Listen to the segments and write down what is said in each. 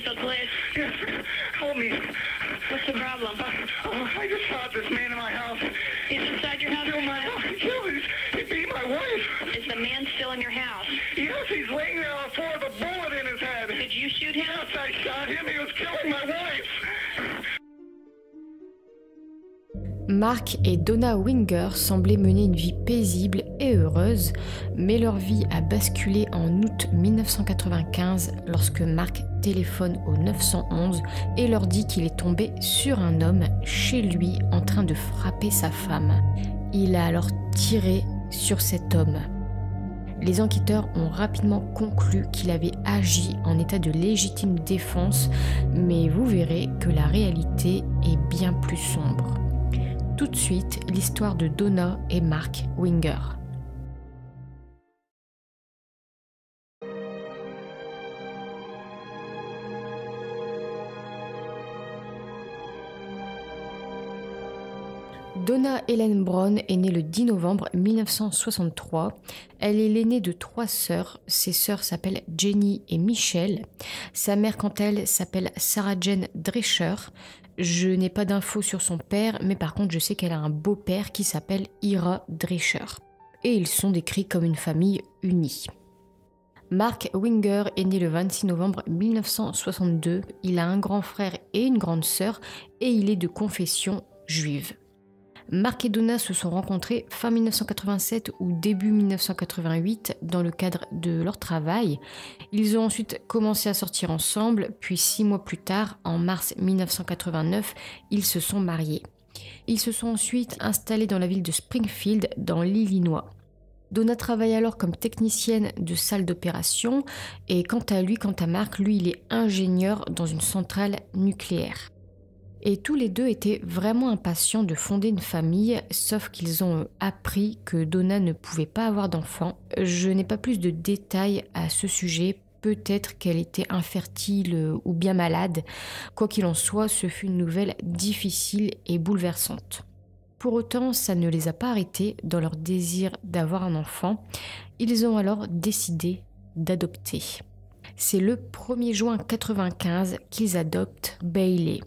Springfield Police. Yes, help me. What's the problem? I just shot this man in my house. He's inside your house Killed right my now? house. He beat my wife. Is the man still in your house? Yes, he's laying there on the floor with a bullet in his head. Did you shoot him? Yes, I shot him. He was killing my wife. Mark et Donna Winger semblaient mener une vie paisible et heureuse, mais leur vie a basculé en août 1995 lorsque Mark téléphone au 911 et leur dit qu'il est tombé sur un homme chez lui en train de frapper sa femme. Il a alors tiré sur cet homme. Les enquêteurs ont rapidement conclu qu'il avait agi en état de légitime défense, mais vous verrez que la réalité est bien plus sombre. Tout de suite, l'histoire de Donna et Mark Winger. Donna Helen Brown est née le 10 novembre 1963. Elle est l'aînée de 3 sœurs. Ses sœurs s'appellent Jenny et Michelle. Sa mère, quant à elle, s'appelle Sarah Jane Drescher. Je n'ai pas d'infos sur son père, mais par contre, je sais qu'elle a un beau-père qui s'appelle Ira Drescher. Et ils sont décrits comme une famille unie. Mark Winger est né le 26 novembre 1962. Il a un grand frère et une grande sœur, et il est de confession juive. Mark et Donna se sont rencontrés fin 1987 ou début 1988 dans le cadre de leur travail. Ils ont ensuite commencé à sortir ensemble, puis 6 mois plus tard, en mars 1989, ils se sont mariés. Ils se sont ensuite installés dans la ville de Springfield, dans l'Illinois. Donna travaille alors comme technicienne de salle d'opération et quant à Mark, lui, il est ingénieur dans une centrale nucléaire. Et tous les deux étaient vraiment impatients de fonder une famille, sauf qu'ils ont appris que Donna ne pouvait pas avoir d'enfant. Je n'ai pas plus de détails à ce sujet, peut-être qu'elle était infertile ou bien malade. Quoi qu'il en soit, ce fut une nouvelle difficile et bouleversante. Pour autant, ça ne les a pas arrêtés dans leur désir d'avoir un enfant. Ils ont alors décidé d'adopter. C'est le 1er juin 1995 qu'ils adoptent Bailey.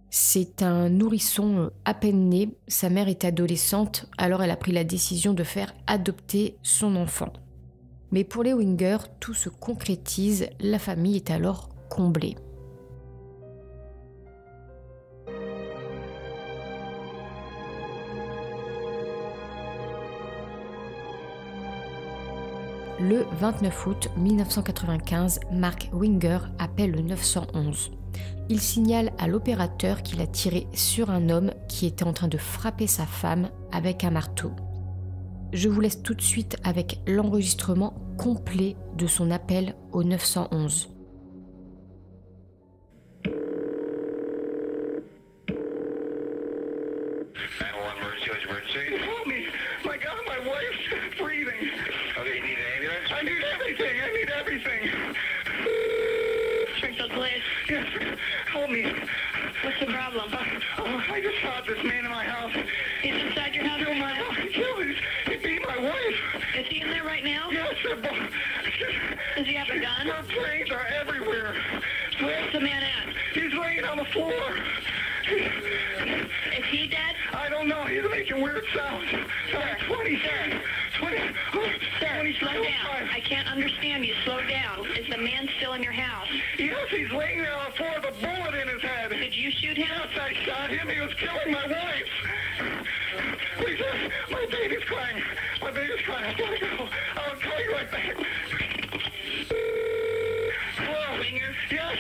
C'est un nourrisson à peine né, sa mère est adolescente, alors elle a pris la décision de faire adopter son enfant. Mais pour les Winger, tout se concrétise, la famille est alors comblée. Le 29 août 1995, Mark Winger appelle le 911. Il signale à l'opérateur qu'il a tiré sur un homme qui était en train de frapper sa femme avec un marteau. Je vous laisse tout de suite avec l'enregistrement complet de son appel au 911. Help me. My God, my wife's breathing. Okay, you need an ambulance? I need everything. Springfield Police. Yes, help me. What's the problem? I just shot this man in my house. He's inside your house right now? He beat my wife. Is he in there right now? Yes, Does he have a gun? her brains are everywhere. Where's the man at? He's laying on the floor. Is he dead? I don't know. He's making weird sounds. Sir, 20. Sir, slow down. I can't understand you. Slow down. Is the man still in your house? Yes, he's laying there on the floor with a bullet in his head. Did you shoot him? Yes, I shot him. He was killing my wife. Please, my baby's crying. I gotta go. I'll call you right back. Hello? Winger? Yes.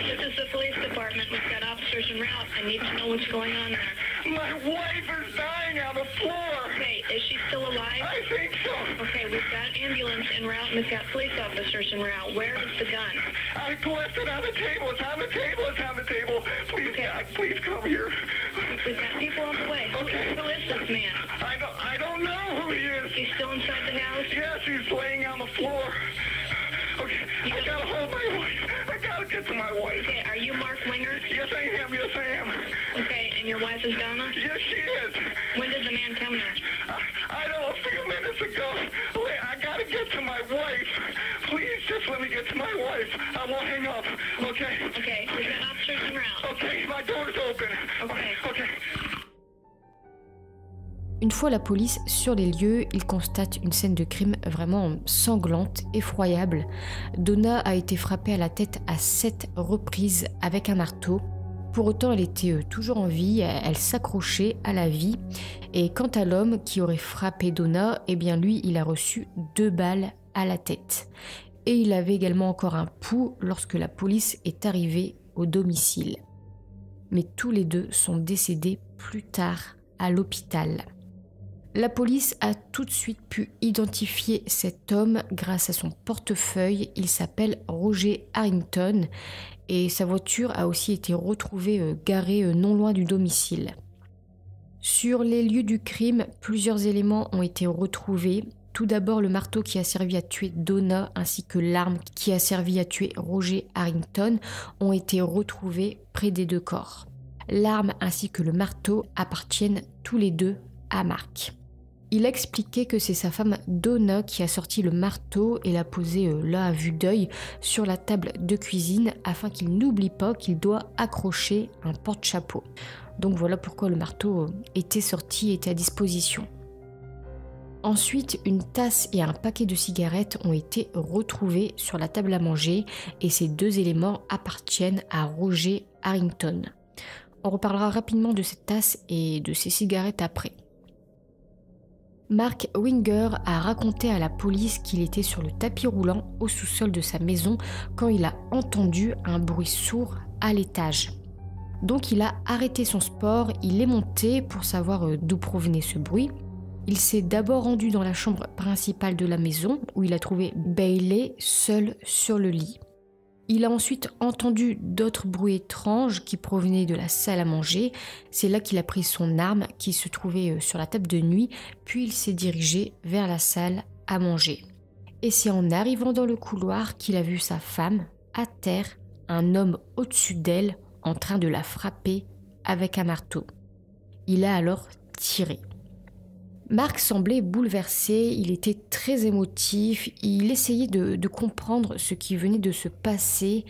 This is the police department. We've got officers en route. I need to know what's going on there. My wife is dying on the floor. Okay, is she still alive? I think so. Okay, we've got ambulance en route and we've got police officers en route. Where is the gun? I left it on the table. It's on the table. Please, Okay. God, please come here. We've got people on the way. Okay. Who is this man? I don't know who he is. He's still inside the house? Yes, he's laying on the floor. Okay, I gotta hold my wife. I gotta get to my wife. Okay, are you Mark Winger? Yes, I am. Okay, and your wife is Donna? Yes, she is. When did the man come there? I don't know, a few minutes ago. Wait, I gotta get to my wife. Please, just let me It's my wife. I won't hang up. Okay? Okay, we've got officers en route. Okay, my door's open. Okay. Une fois la police sur les lieux, ils constatent une scène de crime vraiment sanglante, effroyable. Donna a été frappée à la tête à 7 reprises avec un marteau. Pour autant, elle était toujours en vie, elle s'accrochait à la vie. Et quant à l'homme qui aurait frappé Donna, eh bien lui, il a reçu 2 balles à la tête. Et il avait également encore un pouls lorsque la police est arrivée au domicile. Mais tous les deux sont décédés plus tard à l'hôpital. La police a tout de suite pu identifier cet homme grâce à son portefeuille. Il s'appelle Roger Harrington et sa voiture a aussi été retrouvée garée non loin du domicile. Sur les lieux du crime, plusieurs éléments ont été retrouvés. Tout d'abord, le marteau qui a servi à tuer Donna ainsi que l'arme qui a servi à tuer Roger Harrington ont été retrouvés près des 2 corps. L'arme ainsi que le marteau appartiennent tous les deux à Mark. Il a expliqué que c'est sa femme Donna qui a sorti le marteau et l'a posé là à vue d'œil sur la table de cuisine afin qu'il n'oublie pas qu'il doit accrocher un porte-chapeau. Donc voilà pourquoi le marteau était sorti, était à disposition. Ensuite, une tasse et un paquet de cigarettes ont été retrouvés sur la table à manger et ces 2 éléments appartiennent à Roger Harrington. On reparlera rapidement de cette tasse et de ces cigarettes après. Mark Winger a raconté à la police qu'il était sur le tapis roulant au sous-sol de sa maison quand il a entendu un bruit sourd à l'étage. Donc il a arrêté son sport, il est monté pour savoir d'où provenait ce bruit. Il s'est d'abord rendu dans la chambre principale de la maison où il a trouvé Bailey seul sur le lit. Il a ensuite entendu d'autres bruits étranges qui provenaient de la salle à manger. C'est là qu'il a pris son arme qui se trouvait sur la table de nuit, puis il s'est dirigé vers la salle à manger. Et c'est en arrivant dans le couloir qu'il a vu sa femme, à terre, un homme au-dessus d'elle en train de la frapper avec un marteau. Il a alors tiré. Mark semblait bouleversé, il était très émotif, il essayait de comprendre ce qui venait de se passer.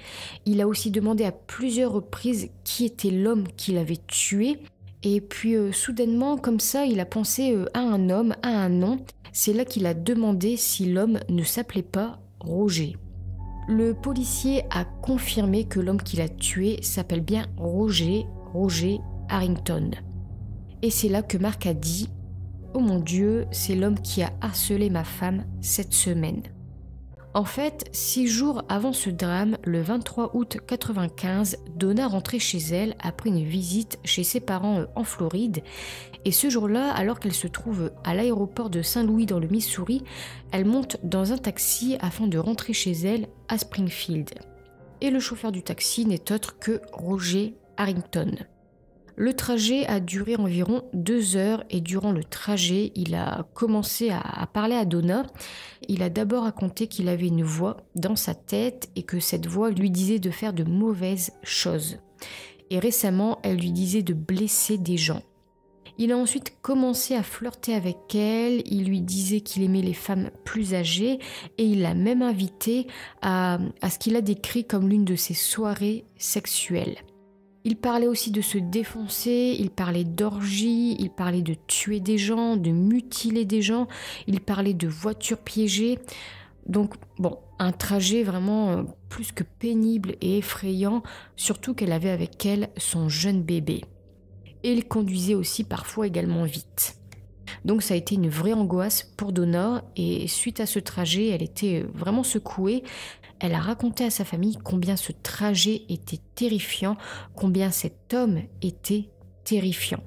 Il a aussi demandé à plusieurs reprises qui était l'homme qui l'avait tué. Et puis soudainement, comme ça, il a pensé à un homme, à un nom. C'est là qu'il a demandé si l'homme ne s'appelait pas Roger. Le policier a confirmé que l'homme qui l'a tué s'appelle bien Roger Harrington. Et c'est là que Mark a dit: « Oh mon Dieu, c'est l'homme qui a harcelé ma femme cette semaine. » En fait, 6 jours avant ce drame, le 23 août 1995, Donna rentrait chez elle après une visite chez ses parents en Floride. Et ce jour-là, alors qu'elle se trouve à l'aéroport de Saint-Louis dans le Missouri, elle monte dans un taxi afin de rentrer chez elle à Springfield. Et le chauffeur du taxi n'est autre que Roger Harrington. Le trajet a duré environ 2 heures et durant le trajet, il a commencé à parler à Donna. Il a d'abord raconté qu'il avait une voix dans sa tête et que cette voix lui disait de faire de mauvaises choses. Et récemment, elle lui disait de blesser des gens. Il a ensuite commencé à flirter avec elle, il lui disait qu'il aimait les femmes plus âgées et il l'a même invité à ce qu'il a décrit comme l'une de ses soirées sexuelles. Il parlait aussi de se défoncer, il parlait d'orgies, il parlait de tuer des gens, de mutiler des gens, il parlait de voitures piégées. Donc bon, un trajet vraiment plus que pénible et effrayant, surtout qu'elle avait avec elle son jeune bébé. Et il conduisait aussi parfois également vite. Donc ça a été une vraie angoisse pour Donna et suite à ce trajet, elle était vraiment secouée. Elle a raconté à sa famille combien ce trajet était terrifiant, combien cet homme était terrifiant.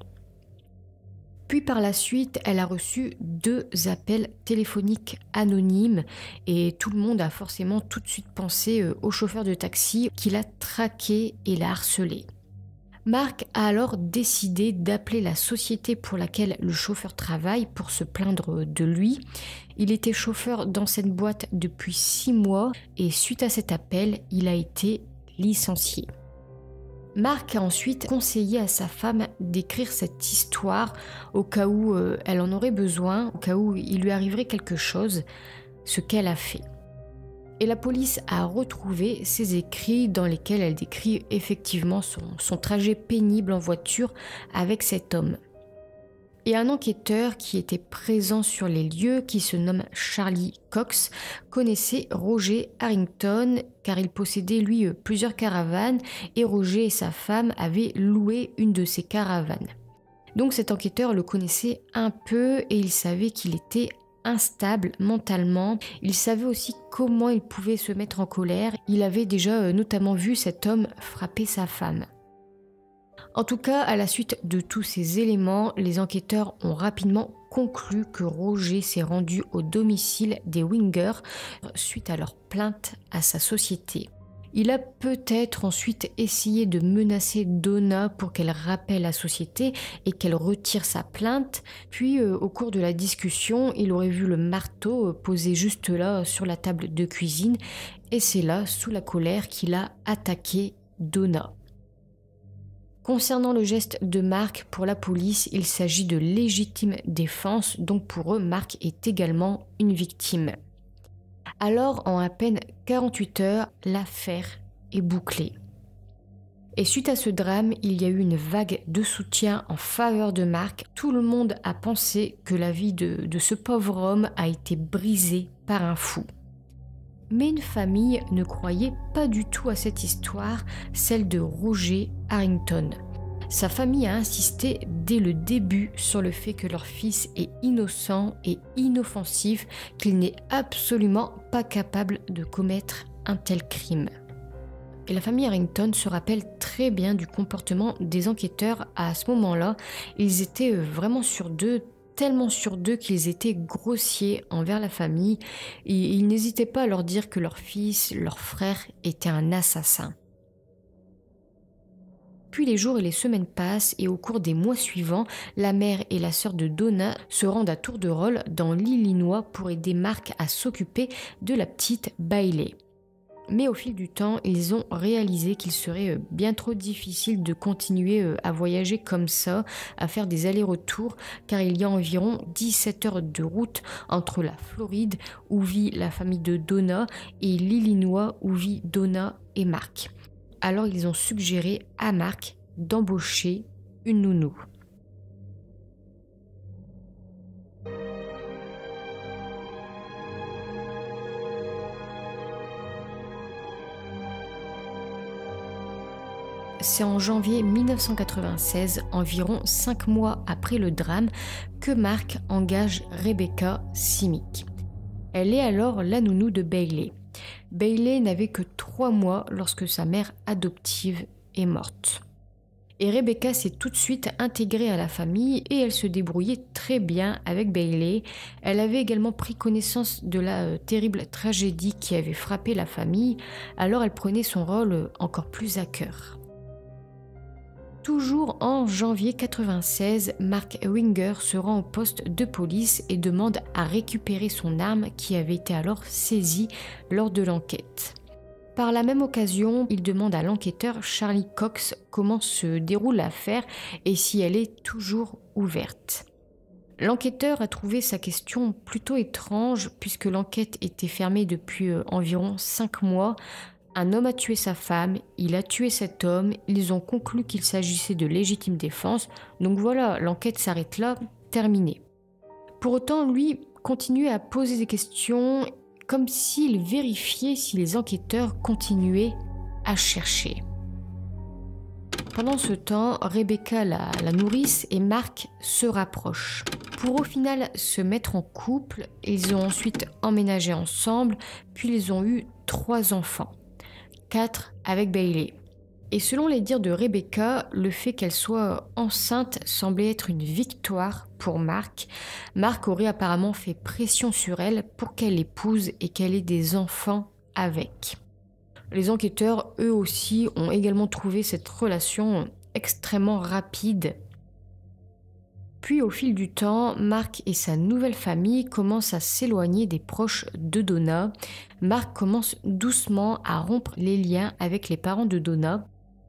Puis par la suite, elle a reçu 2 appels téléphoniques anonymes et tout le monde a forcément tout de suite pensé au chauffeur de taxi qui l'a traqué et l'a harcelé. Mark a alors décidé d'appeler la société pour laquelle le chauffeur travaille pour se plaindre de lui. Il était chauffeur dans cette boîte depuis 6 mois et suite à cet appel, il a été licencié. Mark a ensuite conseillé à sa femme d'écrire cette histoire au cas où elle en aurait besoin, au cas où il lui arriverait quelque chose, ce qu'elle a fait. Et la police a retrouvé ses écrits dans lesquels elle décrit effectivement son trajet pénible en voiture avec cet homme. Et un enquêteur qui était présent sur les lieux, qui se nomme Charlie Cox, connaissait Roger Harrington car il possédait lui plusieurs caravanes et Roger et sa femme avaient loué une de ces caravanes. Donc cet enquêteur le connaissait un peu et il savait qu'il était instable mentalement. Il savait aussi comment il pouvait se mettre en colère. Il avait déjà notamment vu cet homme frapper sa femme. En tout cas, à la suite de tous ces éléments, les enquêteurs ont rapidement conclu que Roger s'est rendu au domicile des Winger suite à leur plainte à sa société. Il a peut-être ensuite essayé de menacer Donna pour qu'elle rappelle la société et qu'elle retire sa plainte. Puis, au cours de la discussion, il aurait vu le marteau posé juste là sur la table de cuisine et c'est là, sous la colère, qu'il a attaqué Donna. Concernant le geste de Mark, pour la police, il s'agit de légitime défense, donc pour eux, Mark est également une victime. Alors, en à peine 48 heures, l'affaire est bouclée. Et suite à ce drame, il y a eu une vague de soutien en faveur de Mark. Tout le monde a pensé que la vie de ce pauvre homme a été brisée par un fou. Mais une famille ne croyait pas du tout à cette histoire, celle de Roger Harrington. Sa famille a insisté dès le début sur le fait que leur fils est innocent et inoffensif, qu'il n'est absolument pas capable de commettre un tel crime. Et la famille Harrington se rappelle très bien du comportement des enquêteurs à ce moment-là. Ils étaient vraiment sur d'eux, tellement sur d'eux qu'ils étaient grossiers envers la famille et ils n'hésitaient pas à leur dire que leur fils, leur frère était un assassin. Puis les jours et les semaines passent et au cours des mois suivants, la mère et la sœur de Donna se rendent à tour de rôle dans l'Illinois pour aider Mark à s'occuper de la petite Bailey. Mais au fil du temps, ils ont réalisé qu'il serait bien trop difficile de continuer à voyager comme ça, à faire des allers-retours, car il y a environ 17 heures de route entre la Floride, où vit la famille de Donna, et l'Illinois, où vit Donna et Mark. Alors ils ont suggéré à Mark d'embaucher une nounou. C'est en janvier 1996, environ 5 mois après le drame, que Mark engage Rebecca Simic. Elle est alors la nounou de Bailey. Bailey n'avait que 3 mois lorsque sa mère adoptive est morte. Et Rebecca s'est tout de suite intégrée à la famille et elle se débrouillait très bien avec Bailey. Elle avait également pris connaissance de la terrible tragédie qui avait frappé la famille, alors elle prenait son rôle encore plus à cœur. Toujours en janvier 1996, Mark Winger se rend au poste de police et demande à récupérer son arme qui avait été alors saisie lors de l'enquête. Par la même occasion, il demande à l'enquêteur Charlie Cox comment se déroule l'affaire et si elle est toujours ouverte. L'enquêteur a trouvé sa question plutôt étrange puisque l'enquête était fermée depuis environ 5 mois. Un homme a tué sa femme, il a tué cet homme, ils ont conclu qu'il s'agissait de légitime défense, donc voilà, l'enquête s'arrête là, terminée. Pour autant, lui continuait à poser des questions comme s'il vérifiait si les enquêteurs continuaient à chercher. Pendant ce temps, Rebecca, la nourrice, et Mark se rapprochent. Pour au final se mettre en couple, ils ont ensuite emménagé ensemble, puis ils ont eu 3 enfants. 4 avec Bailey. Et selon les dires de Rebecca, le fait qu'elle soit enceinte semblait être une victoire pour Mark. Mark aurait apparemment fait pression sur elle pour qu'elle l'épouse et qu'elle ait des enfants avec. Les enquêteurs, eux aussi, ont également trouvé cette relation extrêmement rapide. Puis au fil du temps, Mark et sa nouvelle famille commencent à s'éloigner des proches de Donna. Mark commence doucement à rompre les liens avec les parents de Donna.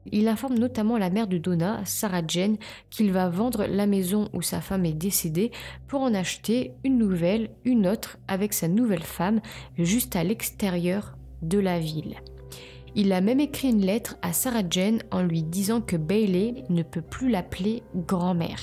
Il informe notamment la mère de Donna, Sarah Jane, qu'il va vendre la maison où sa femme est décédée pour en acheter une nouvelle, une autre, avec sa nouvelle femme, juste à l'extérieur de la ville. Il a même écrit une lettre à Sarah Jane en lui disant que Bailey ne peut plus l'appeler grand-mère.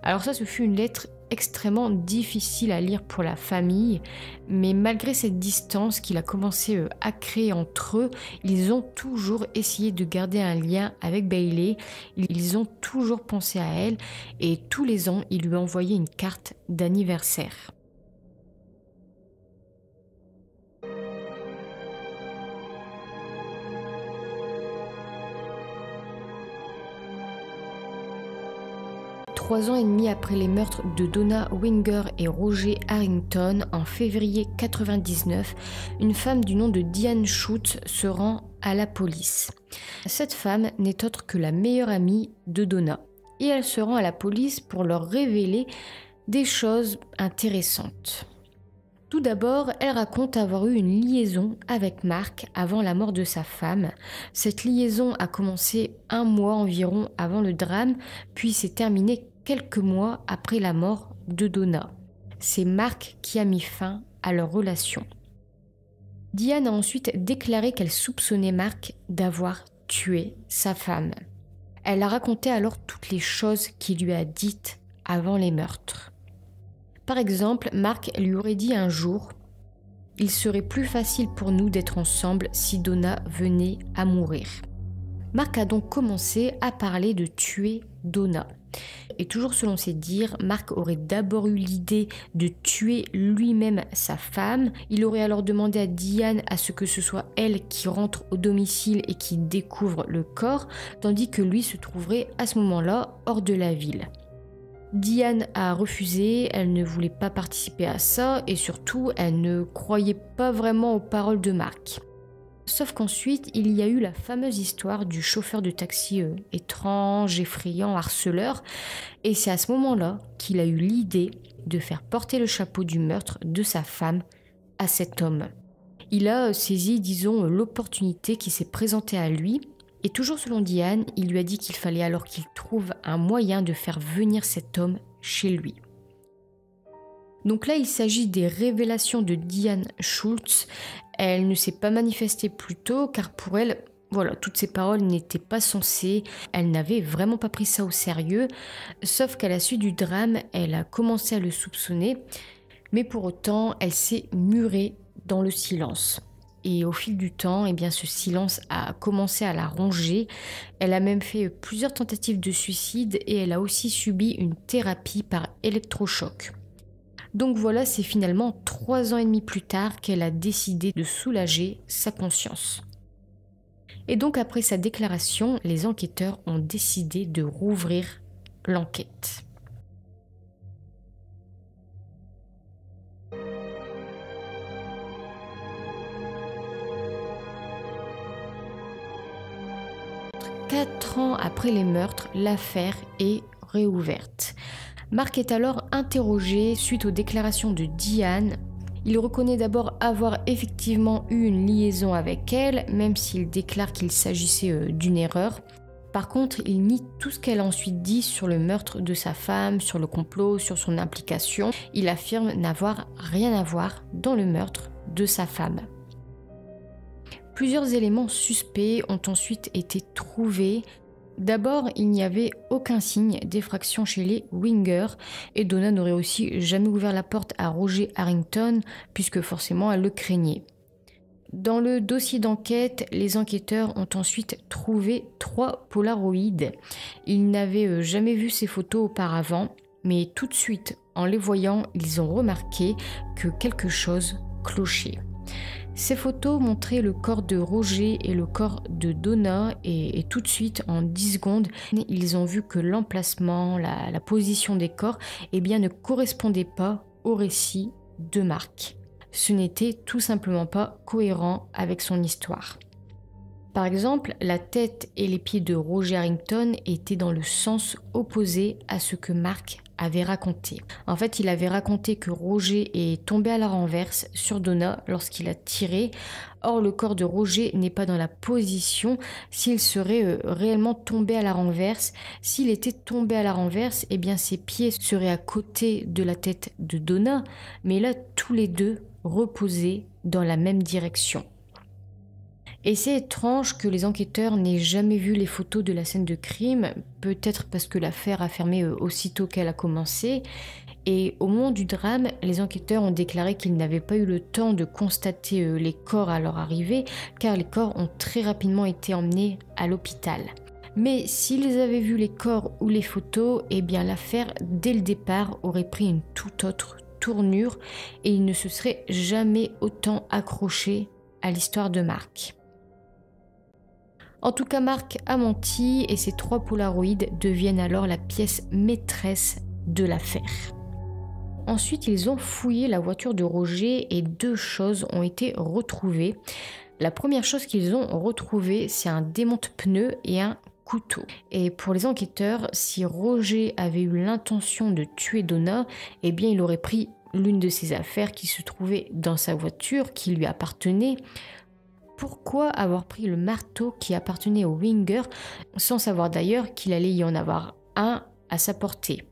Alors ça, ce fut une lettre extrêmement difficile à lire pour la famille, mais malgré cette distance qu'il a commencé à créer entre eux, ils ont toujours essayé de garder un lien avec Bailey, ils ont toujours pensé à elle et tous les ans, ils lui envoyaient une carte d'anniversaire. Trois ans et demi après les meurtres de Donna Winger et Roger Harrington, en février 1999, une femme du nom de Diane Schultz se rend à la police. Cette femme n'est autre que la meilleure amie de Donna. Et elle se rend à la police pour leur révéler des choses intéressantes. Tout d'abord, elle raconte avoir eu une liaison avec Mark avant la mort de sa femme. Cette liaison a commencé 1 mois environ avant le drame, puis s'est terminée quelques mois après la mort de Donna. C'est Mark qui a mis fin à leur relation. Diane a ensuite déclaré qu'elle soupçonnait Mark d'avoir tué sa femme. Elle a raconté alors toutes les choses qu'il lui a dites avant les meurtres. Par exemple, Mark lui aurait dit un jour « Il serait plus facile pour nous d'être ensemble si Donna venait à mourir ». Mark a donc commencé à parler de tuer Donna. Et toujours selon ses dires, Mark aurait d'abord eu l'idée de tuer lui-même sa femme. Il aurait alors demandé à Diane à ce que ce soit elle qui rentre au domicile et qui découvre le corps, tandis que lui se trouverait à ce moment-là hors de la ville. Diane a refusé, elle ne voulait pas participer à ça et surtout elle ne croyait pas vraiment aux paroles de Mark. Sauf qu'ensuite, il y a eu la fameuse histoire du chauffeur de taxi étrange, effrayant, harceleur. Et c'est à ce moment-là qu'il a eu l'idée de faire porter le chapeau du meurtre de sa femme à cet homme. Il a saisi, disons, l'opportunité qui s'est présentée à lui. Et toujours selon Diane, il lui a dit qu'il fallait alors qu'il trouve un moyen de faire venir cet homme chez lui. Donc là, il s'agit des révélations de Diane Schultz. Elle ne s'est pas manifestée plus tôt car pour elle, voilà, toutes ces paroles n'étaient pas sensées. Elle n'avait vraiment pas pris ça au sérieux. Sauf qu'à la suite du drame, elle a commencé à le soupçonner. Mais pour autant, elle s'est murée dans le silence. Et au fil du temps, eh bien, ce silence a commencé à la ronger. Elle a même fait plusieurs tentatives de suicide et elle a aussi subi une thérapie par électrochoc. Donc voilà, c'est finalement 3 ans et demi plus tard qu'elle a décidé de soulager sa conscience. Et donc après sa déclaration, les enquêteurs ont décidé de rouvrir l'enquête. Quatre ans après les meurtres, l'affaire est réouverte. Mark est alors interrogé suite aux déclarations de Diane. Il reconnaît d'abord avoir effectivement eu une liaison avec elle, même s'il déclare qu'il s'agissait d'une erreur. Par contre, il nie tout ce qu'elle a ensuite dit sur le meurtre de sa femme, sur le complot, sur son implication. Il affirme n'avoir rien à voir dans le meurtre de sa femme. Plusieurs éléments suspects ont ensuite été trouvés. D'abord, il n'y avait aucun signe d'effraction chez les Winger et Donna n'aurait aussi jamais ouvert la porte à Roger Harrington puisque forcément elle le craignait. Dans le dossier d'enquête, les enquêteurs ont ensuite trouvé 3 polaroïdes. Ils n'avaient jamais vu ces photos auparavant, mais tout de suite, en les voyant, ils ont remarqué que quelque chose clochait. Ces photos montraient le corps de Roger et le corps de Donna et tout de suite, en 10 secondes, ils ont vu que l'emplacement, la position des corps eh bien, ne correspondait pas au récit de Mark. Ce n'était tout simplement pas cohérent avec son histoire. Par exemple, la tête et les pieds de Roger Harrington étaient dans le sens opposé à ce que Mark avait raconté. En fait, il avait raconté que Roger est tombé à la renverse sur Donna lorsqu'il a tiré. Or, le corps de Roger n'est pas dans la position s'il serait réellement tombé à la renverse. S'il était tombé à la renverse, eh bien ses pieds seraient à côté de la tête de Donna, mais là, tous les deux reposaient dans la même direction. Et c'est étrange que les enquêteurs n'aient jamais vu les photos de la scène de crime, peut-être parce que l'affaire a fermé aussitôt qu'elle a commencé. Et au moment du drame, les enquêteurs ont déclaré qu'ils n'avaient pas eu le temps de constater les corps à leur arrivée, car les corps ont très rapidement été emmenés à l'hôpital. Mais s'ils avaient vu les corps ou les photos, eh bien l'affaire, dès le départ, aurait pris une toute autre tournure et ils ne se seraient jamais autant accrochés à l'histoire de Mark. En tout cas, Mark a menti et ces 3 polaroïds deviennent alors la pièce maîtresse de l'affaire. Ensuite, ils ont fouillé la voiture de Roger et 2 choses ont été retrouvées. La première chose qu'ils ont retrouvée, c'est un démonte-pneus et un couteau. Et pour les enquêteurs, si Roger avait eu l'intention de tuer Donna, eh bien il aurait pris l'une de ses affaires qui se trouvait dans sa voiture, qui lui appartenait. Pourquoi avoir pris le marteau qui appartenait au Winger, sans savoir d'ailleurs qu'il allait y en avoir un à sa portée?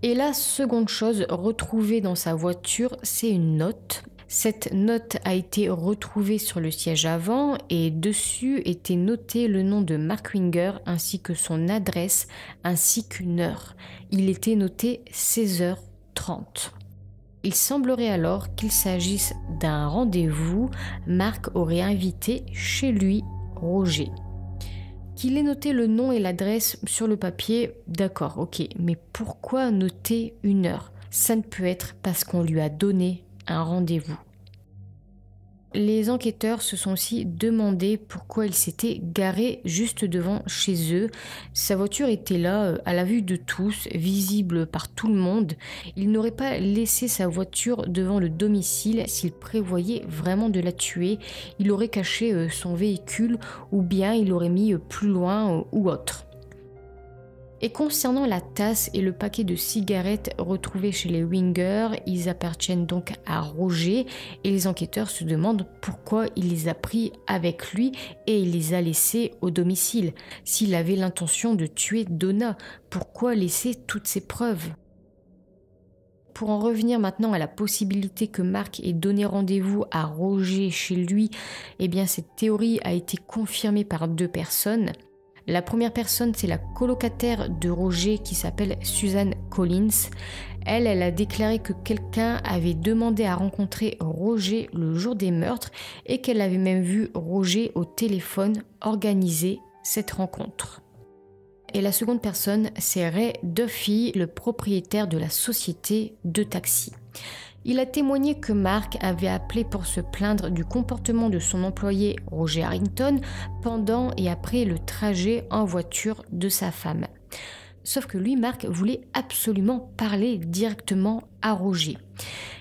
Et la seconde chose retrouvée dans sa voiture, c'est une note. Cette note a été retrouvée sur le siège avant et dessus était noté le nom de Mark Winger ainsi que son adresse ainsi qu'une heure. Il était noté 16h30. Il semblerait alors qu'il s'agisse d'un rendez-vous. Mark aurait invité chez lui Roger. Qu'il ait noté le nom et l'adresse sur le papier, d'accord, ok, mais pourquoi noter une heure? Ça ne peut être parce qu'on lui a donné un rendez-vous. Les enquêteurs se sont aussi demandé pourquoi il s'était garé juste devant chez eux. Sa voiture était là, à la vue de tous, visible par tout le monde. Il n'aurait pas laissé sa voiture devant le domicile s'il prévoyait vraiment de la tuer. Il aurait caché son véhicule ou bien il l'aurait mis plus loin ou autre. Et concernant la tasse et le paquet de cigarettes retrouvés chez les Winger, ils appartiennent donc à Roger et les enquêteurs se demandent pourquoi il les a pris avec lui et il les a laissés au domicile. S'il avait l'intention de tuer Donna, pourquoi laisser toutes ces preuves? Pour en revenir maintenant à la possibilité que Mark ait donné rendez-vous à Roger chez lui, eh bien cette théorie a été confirmée par 2 personnes. La première personne, c'est la colocataire de Roger qui s'appelle Suzanne Collins. Elle a déclaré que quelqu'un avait demandé à rencontrer Roger le jour des meurtres et qu'elle avait même vu Roger au téléphone organiser cette rencontre. Et la seconde personne, c'est Ray Duffy, le propriétaire de la société de taxi. Il a témoigné que Mark avait appelé pour se plaindre du comportement de son employé Roger Harrington pendant et après le trajet en voiture de sa femme. Sauf que lui, Mark, voulait absolument parler directement à Roger.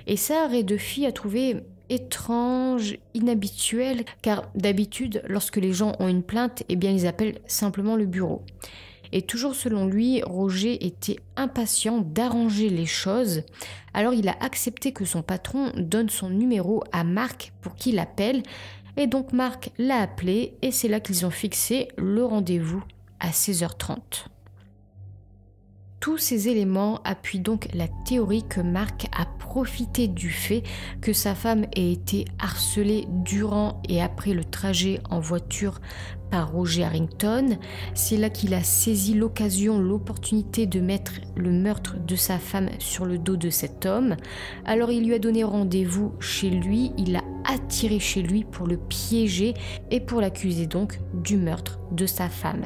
Et ça, Ray Duffy a trouvé étrange, inhabituel, car d'habitude, lorsque les gens ont une plainte, eh bien ils appellent simplement le bureau. Et toujours selon lui, Roger était impatient d'arranger les choses. Alors il a accepté que son patron donne son numéro à Mark pour qu'il appelle. Et donc Mark l'a appelé et c'est là qu'ils ont fixé le rendez-vous à 16h30. Tous ces éléments appuient donc la théorie que Mark a profité du fait que sa femme ait été harcelée durant et après le trajet en voiture par Roger Harrington. C'est là qu'il a saisi l'opportunité de mettre le meurtre de sa femme sur le dos de cet homme. Alors il lui a donné rendez-vous chez lui, il l'a attiré chez lui pour le piéger et pour l'accuser donc du meurtre de sa femme.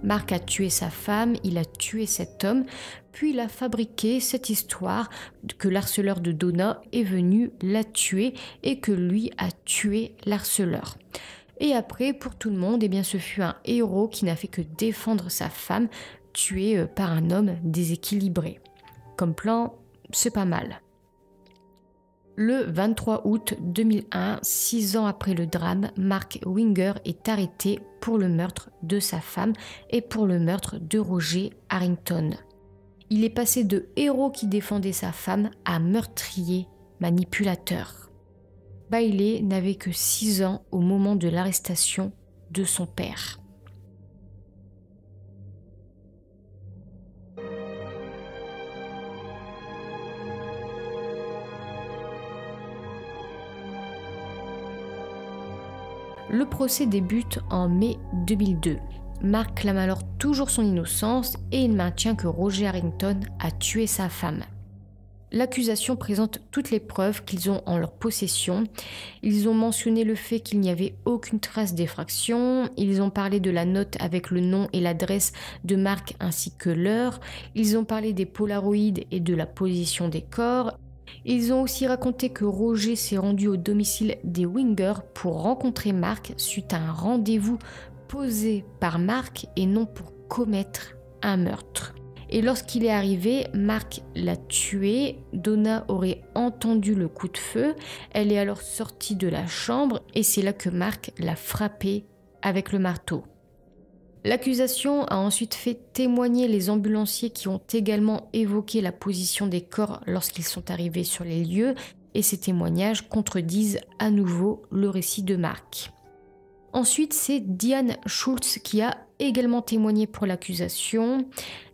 Mark a tué sa femme, il a tué cet homme, puis il a fabriqué cette histoire que l'harceleur de Donna est venu la tuer et que lui a tué l'harceleur. Et après, pour tout le monde, eh bien, ce fut un héros qui n'a fait que défendre sa femme, tuée par un homme déséquilibré. Comme plan, c'est pas mal. Le 23 août 2001, 6 ans après le drame, Mark Winger est arrêté pour le meurtre de sa femme et pour le meurtre de Roger Harrington. Il est passé de héros qui défendait sa femme à meurtrier manipulateur. Bailey n'avait que 6 ans au moment de l'arrestation de son père. Le procès débute en mai 2002. Mark clame alors toujours son innocence et il maintient que Roger Harrington a tué sa femme. L'accusation présente toutes les preuves qu'ils ont en leur possession. Ils ont mentionné le fait qu'il n'y avait aucune trace d'effraction. Ils ont parlé de la note avec le nom et l'adresse de Mark ainsi que l'heure. Ils ont parlé des polaroïdes et de la position des corps. Ils ont aussi raconté que Roger s'est rendu au domicile des Winger pour rencontrer Mark suite à un rendez-vous posé par Mark et non pour commettre un meurtre. Et lorsqu'il est arrivé, Mark l'a tué. Donna aurait entendu le coup de feu. Elle est alors sortie de la chambre et c'est là que Mark l'a frappé avec le marteau. L'accusation a ensuite fait témoigner les ambulanciers qui ont également évoqué la position des corps lorsqu'ils sont arrivés sur les lieux et ces témoignages contredisent à nouveau le récit de Mark. Ensuite, c'est Diane Schultz qui a également témoigné pour l'accusation.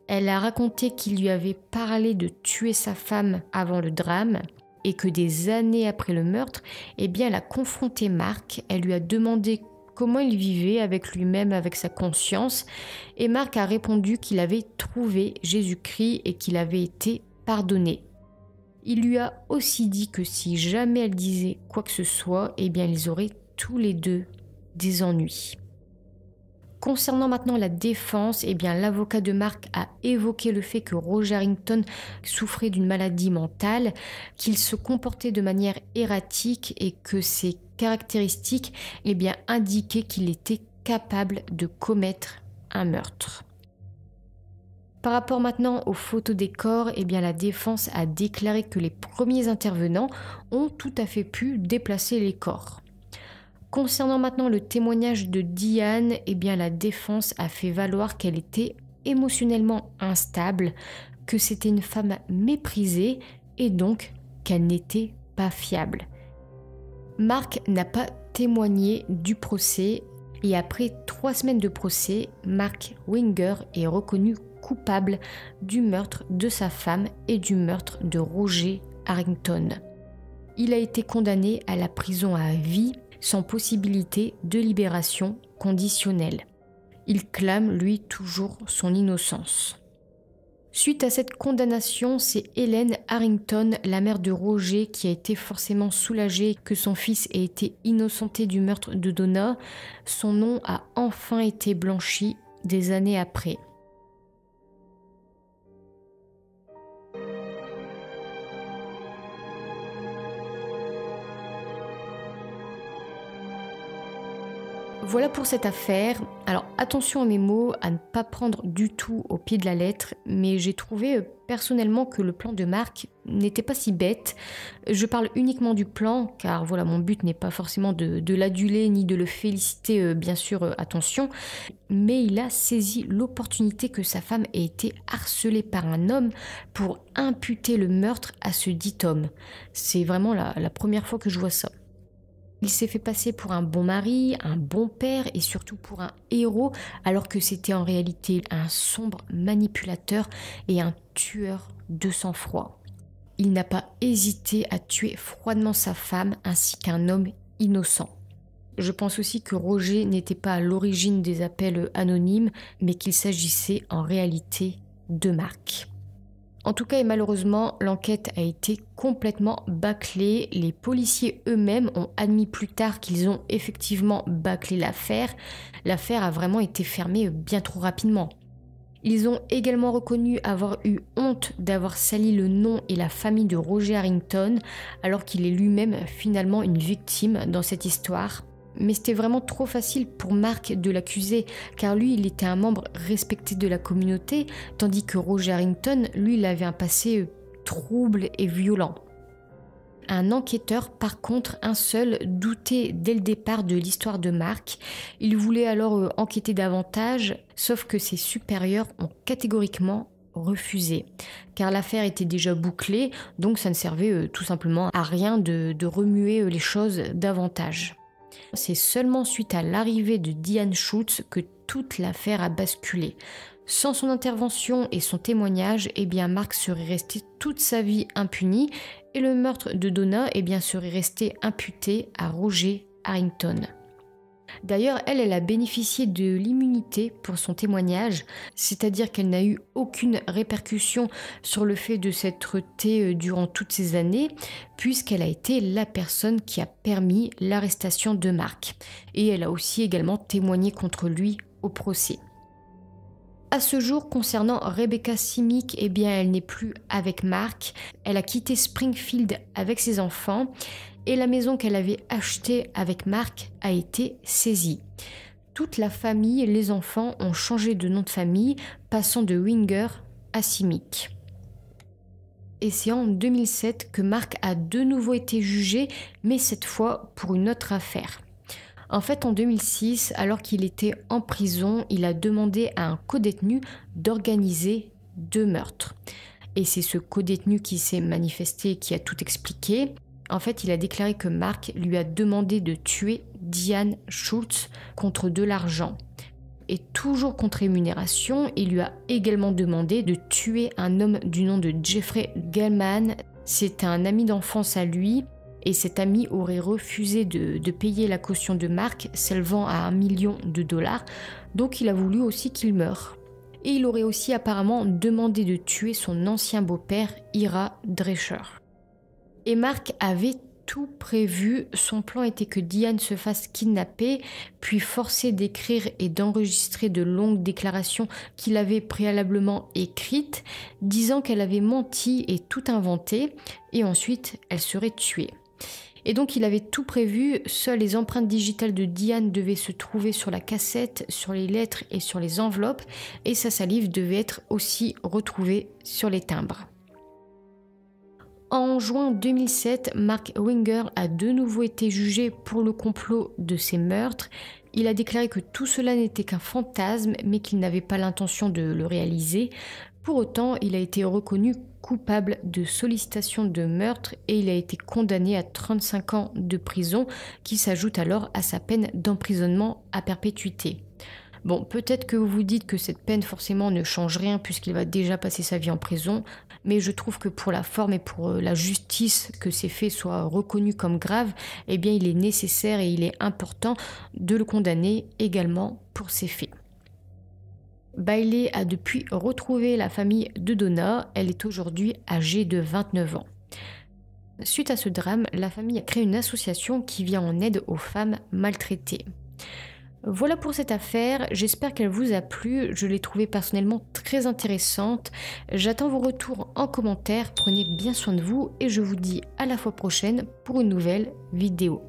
Elle a raconté qu'il lui avait parlé de tuer sa femme avant le drame et que des années après le meurtre, elle a confronté Mark. Elle lui a demandé comment il vivait avec lui-même, avec sa conscience. Et Mark a répondu qu'il avait trouvé Jésus-Christ et qu'il avait été pardonné. Il lui a aussi dit que si jamais elle disait quoi que ce soit, ils auraient tous les deux des ennuis. Concernant maintenant la défense, l'avocat de Mark a évoqué le fait que Roger Harrington souffrait d'une maladie mentale, qu'il se comportait de manière erratique et que ses caractéristiques indiquaient qu'il était capable de commettre un meurtre. Par rapport maintenant aux photos des corps, la défense a déclaré que les premiers intervenants ont tout à fait pu déplacer les corps. Concernant maintenant le témoignage de Diane, la défense a fait valoir qu'elle était émotionnellement instable, que c'était une femme méprisée et donc qu'elle n'était pas fiable. Mark n'a pas témoigné du procès et après 3 semaines de procès, Mark Winger est reconnu coupable du meurtre de sa femme et du meurtre de Roger Harrington. Il a été condamné à la prison à vie sans possibilité de libération conditionnelle. Il clame, lui, toujours son innocence. Suite à cette condamnation, c'est Helen Harrington, la mère de Roger, qui a été forcément soulagée que son fils ait été innocenté du meurtre de Donna. Son nom a enfin été blanchi des années après. Voilà pour cette affaire. Alors attention à mes mots, à ne pas prendre du tout au pied de la lettre, mais j'ai trouvé personnellement que le plan de Mark n'était pas si bête. Je parle uniquement du plan, car voilà, mon but n'est pas forcément de l'aduler ni de le féliciter, bien sûr, attention, mais il a saisi l'opportunité que sa femme ait été harcelée par un homme pour imputer le meurtre à ce dit homme. C'est vraiment la première fois que je vois ça. Il s'est fait passer pour un bon mari, un bon père et surtout pour un héros, alors que c'était en réalité un sombre manipulateur et un tueur de sang-froid. Il n'a pas hésité à tuer froidement sa femme ainsi qu'un homme innocent. Je pense aussi que Roger n'était pas à l'origine des appels anonymes, mais qu'il s'agissait en réalité de Mark. En tout cas et malheureusement, l'enquête a été complètement bâclée. Les policiers eux-mêmes ont admis plus tard qu'ils ont effectivement bâclé l'affaire. L'affaire a vraiment été fermée bien trop rapidement. Ils ont également reconnu avoir eu honte d'avoir sali le nom et la famille de Roger Harrington, alors qu'il est lui-même finalement une victime dans cette histoire. Mais c'était vraiment trop facile pour Mark de l'accuser, car lui, il était un membre respecté de la communauté, tandis que Roger Harrington, lui, il avait un passé trouble et violent. Un enquêteur, par contre, un seul, doutait dès le départ de l'histoire de Mark. Il voulait alors enquêter davantage, sauf que ses supérieurs ont catégoriquement refusé, car l'affaire était déjà bouclée, donc ça ne servait tout simplement à rien de remuer les choses davantage. C'est seulement suite à l'arrivée de Diane Schultz que toute l'affaire a basculé. Sans son intervention et son témoignage, Mark serait resté toute sa vie impuni et le meurtre de Donna serait resté imputé à Roger Harrington. D'ailleurs, elle a bénéficié de l'immunité pour son témoignage, c'est-à-dire qu'elle n'a eu aucune répercussion sur le fait de s'être taie durant toutes ces années, puisqu'elle a été la personne qui a permis l'arrestation de Mark. Et elle a aussi également témoigné contre lui au procès. À ce jour, concernant Rebecca Simic, eh bien, elle n'est plus avec Mark. Elle a quitté Springfield avec ses enfants et la maison qu'elle avait achetée avec Mark a été saisie. Toute la famille et les enfants ont changé de nom de famille, passant de Winger à Simic. Et c'est en 2007 que Mark a de nouveau été jugé, mais cette fois pour une autre affaire. En fait, en 2006, alors qu'il était en prison, il a demandé à un codétenu d'organiser 2 meurtres. Et c'est ce codétenu qui s'est manifesté, qui a tout expliqué. En fait, il a déclaré que Mark lui a demandé de tuer Diane Schultz contre de l'argent. Et toujours contre rémunération, il lui a également demandé de tuer un homme du nom de Jeffrey Gellman. C'est un ami d'enfance à lui. Et cet ami aurait refusé de payer la caution de Mark, s'élevant à $1 million. Donc il a voulu aussi qu'il meure. Et il aurait aussi apparemment demandé de tuer son ancien beau-père, Ira Drescher. Et Mark avait tout prévu. Son plan était que Diane se fasse kidnapper, puis forcer d'écrire et d'enregistrer de longues déclarations qu'il avait préalablement écrites, disant qu'elle avait menti et tout inventé, et ensuite elle serait tuée. Et donc il avait tout prévu, seules les empreintes digitales de Diane devaient se trouver sur la cassette, sur les lettres et sur les enveloppes, et sa salive devait être aussi retrouvée sur les timbres. En juin 2007, Mark Winger a de nouveau été jugé pour le complot de ces meurtres. Il a déclaré que tout cela n'était qu'un fantasme, mais qu'il n'avait pas l'intention de le réaliser. Pour autant, il a été reconnu coupable de sollicitation de meurtre et il a été condamné à 35 ans de prison, qui s'ajoute alors à sa peine d'emprisonnement à perpétuité. Bon, peut-être que vous vous dites que cette peine forcément ne change rien puisqu'il va déjà passer sa vie en prison, mais je trouve que pour la forme et pour la justice, que ces faits soient reconnus comme graves, eh bien il est nécessaire et il est important de le condamner également pour ces faits. Bailey a depuis retrouvé la famille de Donna, elle est aujourd'hui âgée de 29 ans. Suite à ce drame, la famille a créé une association qui vient en aide aux femmes maltraitées. Voilà pour cette affaire, j'espère qu'elle vous a plu, je l'ai trouvée personnellement très intéressante. J'attends vos retours en commentaire, prenez bien soin de vous et je vous dis à la fois prochaine pour une nouvelle vidéo.